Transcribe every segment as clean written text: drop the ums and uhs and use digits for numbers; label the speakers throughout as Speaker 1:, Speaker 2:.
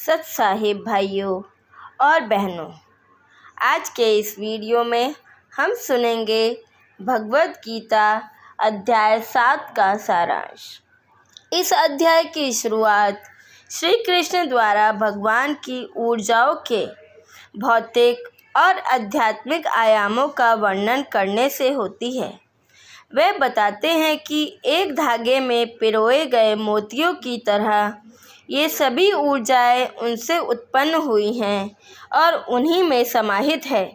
Speaker 1: सत साहिब भाइयों और बहनों, आज के इस वीडियो में हम सुनेंगे भगवद गीता अध्याय 7 का सारांश। इस अध्याय की शुरुआत श्री कृष्ण द्वारा भगवान की ऊर्जाओं के भौतिक और आध्यात्मिक आयामों का वर्णन करने से होती है। वे बताते हैं कि एक धागे में पिरोए गए मोतियों की तरह ये सभी ऊर्जाएं उनसे उत्पन्न हुई हैं और उन्हीं में समाहित है।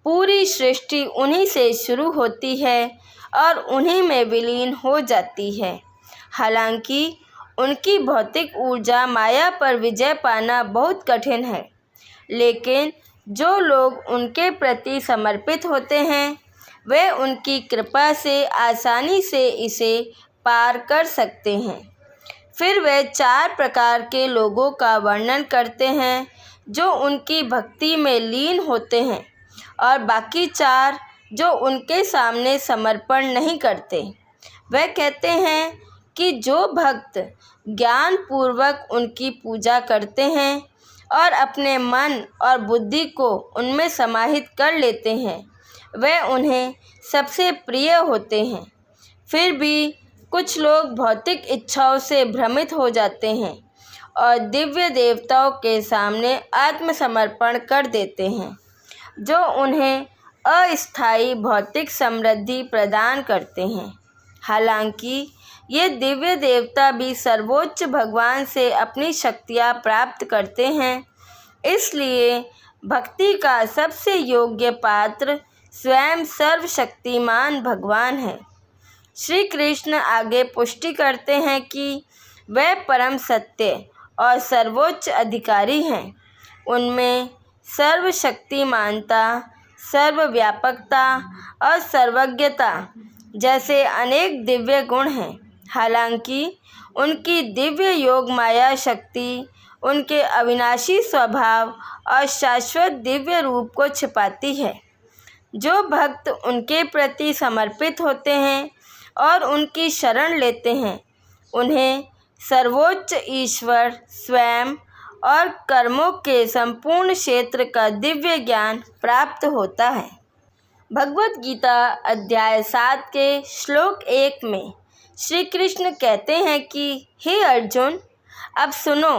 Speaker 1: पूरी सृष्टि उन्हीं से शुरू होती है और उन्हीं में विलीन हो जाती है। हालांकि उनकी भौतिक ऊर्जा माया पर विजय पाना बहुत कठिन है, लेकिन जो लोग उनके प्रति समर्पित होते हैं वे उनकी कृपा से आसानी से इसे पार कर सकते हैं। फिर वे 4 प्रकार के लोगों का वर्णन करते हैं जो उनकी भक्ति में लीन होते हैं और बाकी 4 जो उनके सामने समर्पण नहीं करते। वे कहते हैं कि जो भक्त ज्ञान पूर्वक उनकी पूजा करते हैं और अपने मन और बुद्धि को उनमें समाहित कर लेते हैं वे उन्हें सबसे प्रिय होते हैं। फिर भी कुछ लोग भौतिक इच्छाओं से भ्रमित हो जाते हैं और दिव्य देवताओं के सामने आत्मसमर्पण कर देते हैं, जो उन्हें अस्थायी भौतिक समृद्धि प्रदान करते हैं। हालांकि ये दिव्य देवता भी सर्वोच्च भगवान से अपनी शक्तियाँ प्राप्त करते हैं, इसलिए भक्ति का सबसे योग्य पात्र स्वयं सर्वशक्तिमान भगवान है। श्री कृष्ण आगे पुष्टि करते हैं कि वे परम सत्य और सर्वोच्च अधिकारी हैं। उनमें सर्वशक्तिमानता, सर्वव्यापकता और सर्वज्ञता जैसे अनेक दिव्य गुण हैं। हालांकि उनकी दिव्य योग माया शक्ति उनके अविनाशी स्वभाव और शाश्वत दिव्य रूप को छिपाती है। जो भक्त उनके प्रति समर्पित होते हैं और उनकी शरण लेते हैं उन्हें सर्वोच्च ईश्वर स्वयं और कर्मों के संपूर्ण क्षेत्र का दिव्य ज्ञान प्राप्त होता है। भगवद गीता अध्याय 7 के श्लोक 1 में श्री कृष्ण कहते हैं कि हे अर्जुन, अब सुनो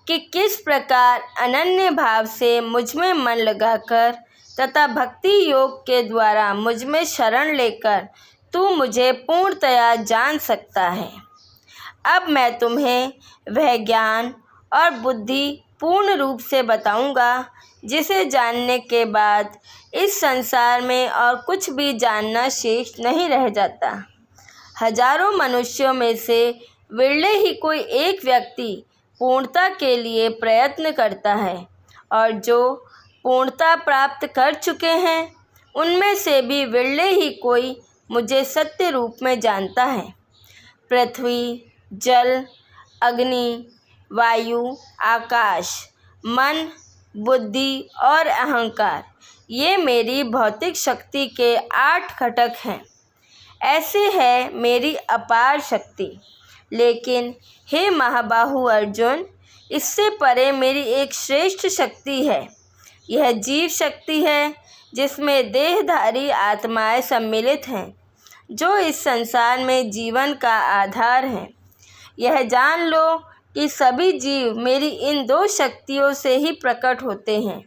Speaker 1: कि किस प्रकार अनन्य भाव से मुझ में मन लगाकर तथा भक्ति योग के द्वारा मुझ में शरण लेकर तू मुझे पूर्णतया जान सकता है। अब मैं तुम्हें वह ज्ञान और बुद्धि पूर्ण रूप से बताऊंगा जिसे जानने के बाद इस संसार में और कुछ भी जानना शेष नहीं रह जाता। हजारों मनुष्यों में से विरले ही कोई एक व्यक्ति पूर्णता के लिए प्रयत्न करता है और जो पूर्णता प्राप्त कर चुके हैं उनमें से भी विरले ही कोई मुझे सत्य रूप में जानता है। पृथ्वी, जल, अग्नि, वायु, आकाश, मन, बुद्धि और अहंकार ये मेरी भौतिक शक्ति के 8 घटक हैं। ऐसे है मेरी अपार शक्ति। लेकिन हे महाबाहु अर्जुन, इससे परे मेरी एक श्रेष्ठ शक्ति है। यह जीव शक्ति है जिसमें देहधारी आत्माएं सम्मिलित हैं, जो इस संसार में जीवन का आधार हैं। यह जान लो कि सभी जीव मेरी इन 2 शक्तियों से ही प्रकट होते हैं।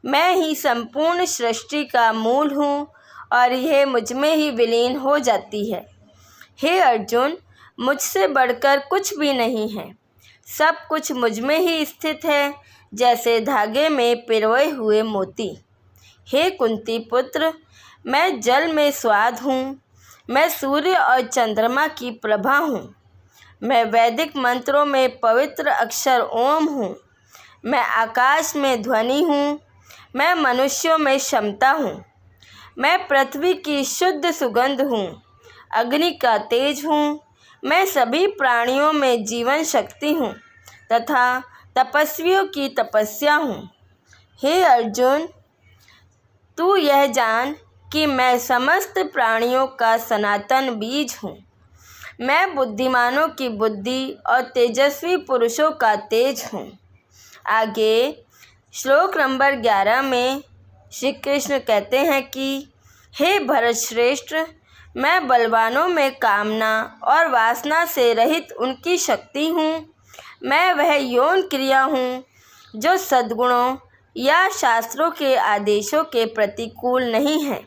Speaker 1: मैं ही संपूर्ण सृष्टि का मूल हूँ और यह मुझ में ही विलीन हो जाती है। हे अर्जुन, मुझसे बढ़कर कुछ भी नहीं है। सब कुछ मुझ में ही स्थित है, जैसे धागे में पिरोए हुए मोती। हे कुंती पुत्र, मैं जल में स्वाद हूँ। मैं सूर्य और चंद्रमा की प्रभा हूँ। मैं वैदिक मंत्रों में पवित्र अक्षर ओम हूँ। मैं आकाश में ध्वनि हूँ। मैं मनुष्यों में क्षमता हूँ। मैं पृथ्वी की शुद्ध सुगंध हूँ। अग्नि का तेज हूँ। मैं सभी प्राणियों में जीवन शक्ति हूँ तथा तपस्वियों की तपस्या हूँ। हे अर्जुन, तू यह जान कि मैं समस्त प्राणियों का सनातन बीज हूँ। मैं बुद्धिमानों की बुद्धि और तेजस्वी पुरुषों का तेज हूँ। आगे श्लोक नंबर 11 में श्री कृष्ण कहते हैं कि हे भरत श्रेष्ठ, मैं बलवानों में कामना और वासना से रहित उनकी शक्ति हूँ। मैं वह यौन क्रिया हूँ जो सद्गुणों या शास्त्रों के आदेशों के प्रतिकूल नहीं है।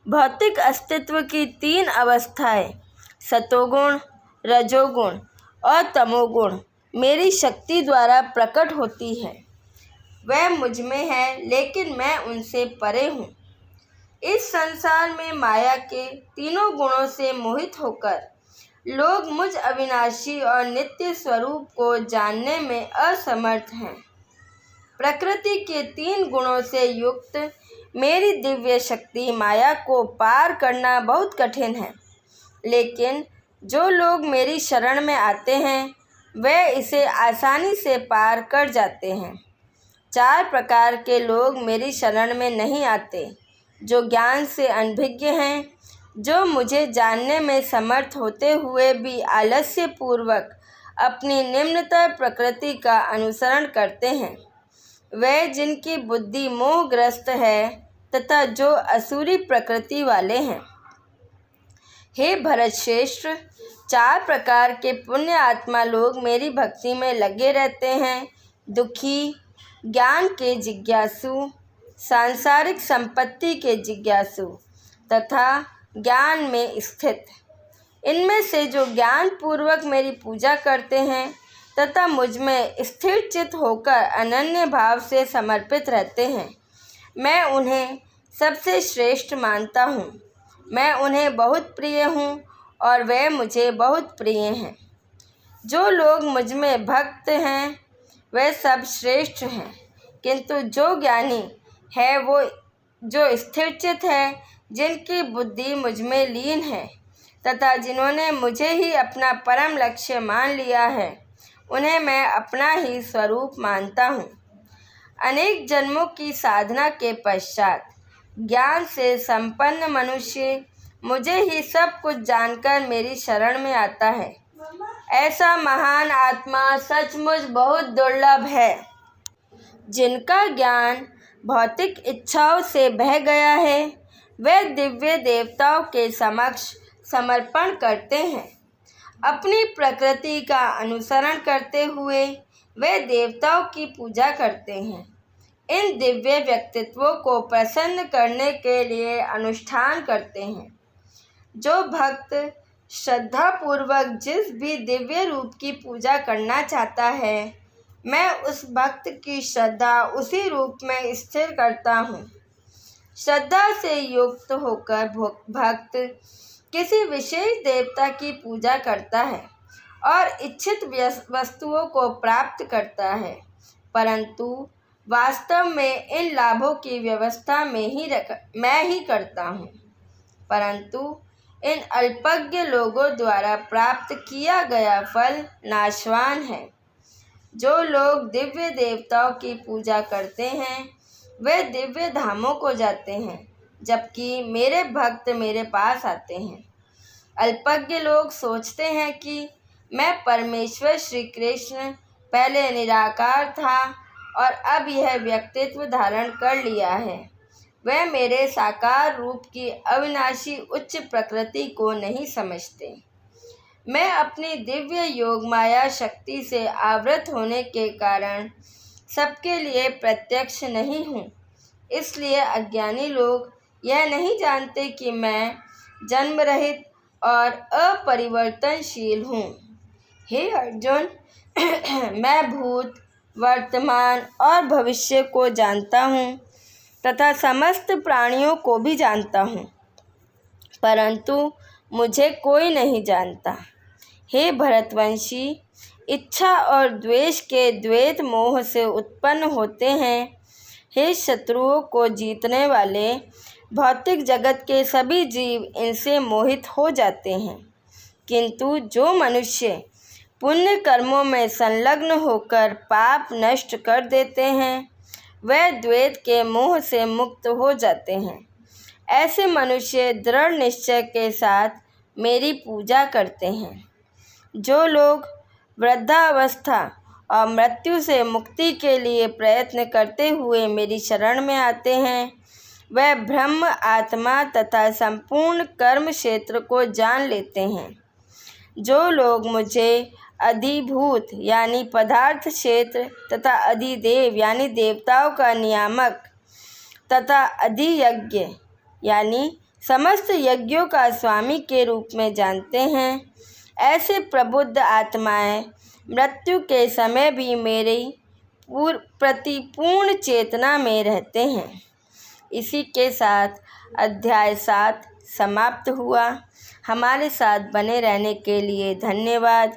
Speaker 1: भौतिक अस्तित्व की 3 अवस्थाएं सतोगुण, रजोगुण और तमोगुण मेरी शक्ति द्वारा प्रकट होती है। वह मुझ में है, लेकिन मैं उनसे परे हूँ। इस संसार में माया के तीनों गुणों से मोहित होकर लोग मुझ अविनाशी और नित्य स्वरूप को जानने में असमर्थ हैं। प्रकृति के 3 गुणों से युक्त मेरी दिव्य शक्ति माया को पार करना बहुत कठिन है, लेकिन जो लोग मेरी शरण में आते हैं वे इसे आसानी से पार कर जाते हैं। 4 प्रकार के लोग मेरी शरण में नहीं आते, जो ज्ञान से अनभिज्ञ हैं, जो मुझे जानने में समर्थ होते हुए भी आलस्यपूर्वक अपनी निम्नतर प्रकृति का अनुसरण करते हैं, वे जिनकी बुद्धि मोहग्रस्त है तथा जो असुरी प्रकृति वाले हैं। हे भरत श्रेष्ठ, 4 प्रकार के पुण्य आत्मा लोग मेरी भक्ति में लगे रहते हैं। दुखी, ज्ञान के जिज्ञासु, सांसारिक संपत्ति के जिज्ञासु तथा ज्ञान में स्थित। इनमें से जो ज्ञान पूर्वक मेरी पूजा करते हैं तथा मुझ में स्थिर चित्त होकर अनन्य भाव से समर्पित रहते हैं, मैं उन्हें सबसे श्रेष्ठ मानता हूँ। मैं उन्हें बहुत प्रिय हूँ और वे मुझे बहुत प्रिय हैं। जो लोग मुझ में भक्त हैं वे सब श्रेष्ठ हैं, किंतु जो ज्ञानी है वो जो स्थिरचित है, जिनकी बुद्धि मुझ में लीन है तथा जिन्होंने मुझे ही अपना परम लक्ष्य मान लिया है, उन्हें मैं अपना ही स्वरूप मानता हूँ। अनेक जन्मों की साधना के पश्चात ज्ञान से संपन्न मनुष्य मुझे ही सब कुछ जानकर मेरी शरण में आता है। ऐसा महान आत्मा सचमुच बहुत दुर्लभ है। जिनका ज्ञान भौतिक इच्छाओं से बह गया है वे दिव्य देवताओं के समक्ष समर्पण करते हैं। अपनी प्रकृति का अनुसरण करते हुए वे देवताओं की पूजा करते हैं। इन दिव्य व्यक्तित्वों को प्रसन्न करने के लिए अनुष्ठान करते हैं। जो भक्त श्रद्धापूर्वक जिस भी दिव्य रूप की पूजा करना चाहता है, मैं उस भक्त की श्रद्धा उसी रूप में स्थिर करता हूँ। श्रद्धा से युक्त होकर भक्त किसी विशेष देवता की पूजा करता है और इच्छित वस्तुओं को प्राप्त करता है, परंतु वास्तव में इन लाभों की व्यवस्था मैं ही करता हूँ। परंतु इन अल्पज्ञ लोगों द्वारा प्राप्त किया गया फल नाशवान है। जो लोग दिव्य देवताओं की पूजा करते हैं वे दिव्य धामों को जाते हैं, जबकि मेरे भक्त मेरे पास आते हैं। अल्पज्ञ लोग सोचते हैं कि मैं परमेश्वर श्री कृष्ण पहले निराकार था और अब यह व्यक्तित्व धारण कर लिया है। वे मेरे साकार रूप की अविनाशी उच्च प्रकृति को नहीं समझते। मैं अपनी दिव्य योग माया शक्ति से आवृत होने के कारण सबके लिए प्रत्यक्ष नहीं हूँ। इसलिए अज्ञानी लोग यह नहीं जानते कि मैं जन्म रहित और अपरिवर्तनशील हूँ। हे अर्जुन, मैं भूत, वर्तमान और भविष्य को जानता हूँ तथा समस्त प्राणियों को भी जानता हूँ, परंतु मुझे कोई नहीं जानता। हे भरतवंशी, इच्छा और द्वेष के द्वैत मोह से उत्पन्न होते हैं। हे शत्रुओं को जीतने वाले, भौतिक जगत के सभी जीव इनसे मोहित हो जाते हैं, किंतु जो मनुष्य पुण्य कर्मों में संलग्न होकर पाप नष्ट कर देते हैं वे द्वैत के मोह से मुक्त हो जाते हैं। ऐसे मनुष्य दृढ़ निश्चय के साथ मेरी पूजा करते हैं। जो लोग वृद्धावस्था और मृत्यु से मुक्ति के लिए प्रयत्न करते हुए मेरी शरण में आते हैं, वह ब्रह्म आत्मा तथा संपूर्ण कर्म क्षेत्र को जान लेते हैं। जो लोग मुझे अधिभूत यानी पदार्थ क्षेत्र तथा अधिदेव यानी देवताओं का नियामक तथा अधियज्ञ यानी समस्त यज्ञों का स्वामी के रूप में जानते हैं, ऐसे प्रबुद्ध आत्माएं मृत्यु के समय भी मेरी प्रति पूर्ण चेतना में रहते हैं। इसी के साथ अध्याय 7 समाप्त हुआ। हमारे साथ बने रहने के लिए धन्यवाद।